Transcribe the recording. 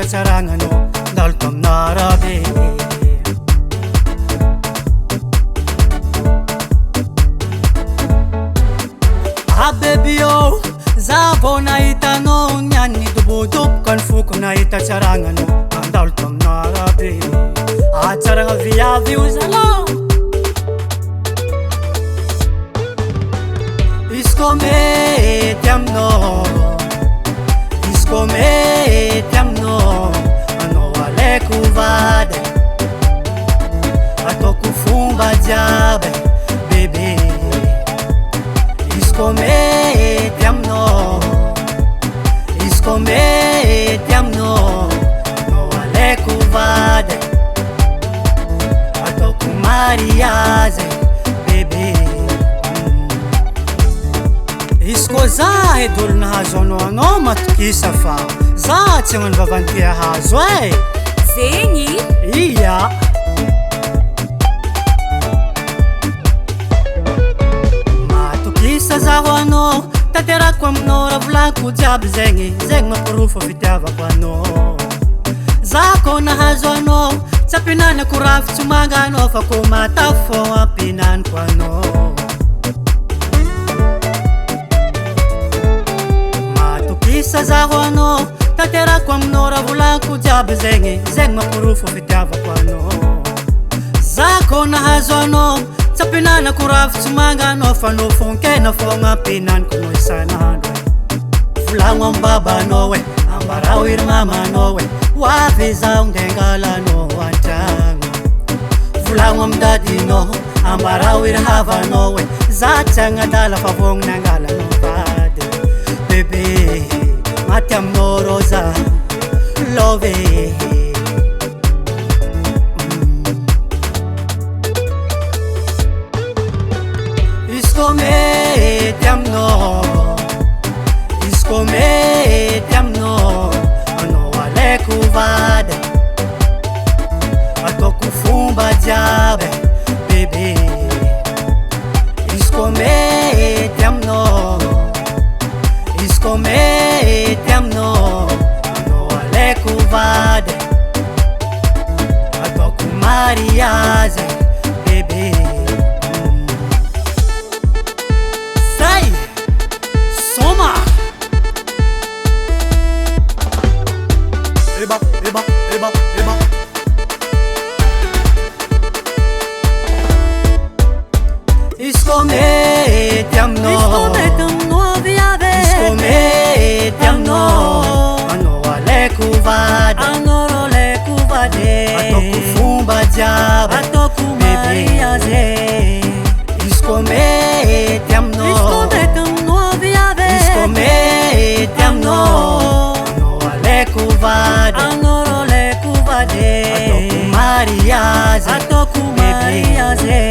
hitasaragna ndalo taminarabe. Baby oh, za vao nahitanao niany nidobodoboka ny foko nahitasaragnanao andalo taminarabe. Atsaragna viavy io zala izy koa mety aminao, izy koa mety aminao, anao alaiko vady ataoko fomba jiaby bebe. Izy koa mety aminao, izy koa mety aminao, anao alaiko vady ataoko mariazy bebe. Izy koa za edy olo nahazo anao matokisa fa za tsy hagnano vavantia hazo e. Zegny? Ia. Matokisa zaho anao, tanterako aminao raha volako jiaby zegny, zegny mampirofo fitiavako anao. Za koa nahazo anao, tsy ampihinanako ravitsomanga anao fa koa matafy fô ampihinanako anao. Matokisa zaho anao, tanterako aminao raha volako jiaby zegny, zegny mampirofo fitiavako anao. Za koa nahazo anao, tsy ampihinanako ravitsomanga anao fa anao fonkena fogna ampihinanako anao isan'andro. Volagno amin'ny babanao e, ambarao iry mamanao e, hoavy zaho ndeha angalanao an-tragno. Volagno amin'ny dadinao, ambarao iry havanao e, za tsy agnadala fa vognona angalanao vady bebe. Maty aminao rô za love e. Izy koa mety aminao, izy koa mety aminao, anao alaiko vady ataoko fomba jiaby bebe. Izy koa mety aminao, izy koa mety aminao, anao alaiko vady ataoko mariazy bebe. Say, soma eba, eba, eba, eba. Izy koa mety aminao, izy koa mety aminao, anao alaiko vady, anao alaiko vady ataoko fomba jiaby ataoko mariazy. Izy koa mety aminao, izy koa mety aminao, anao alaiko vady, anao alaiko vady ataoko mariazy ataoko mariazy.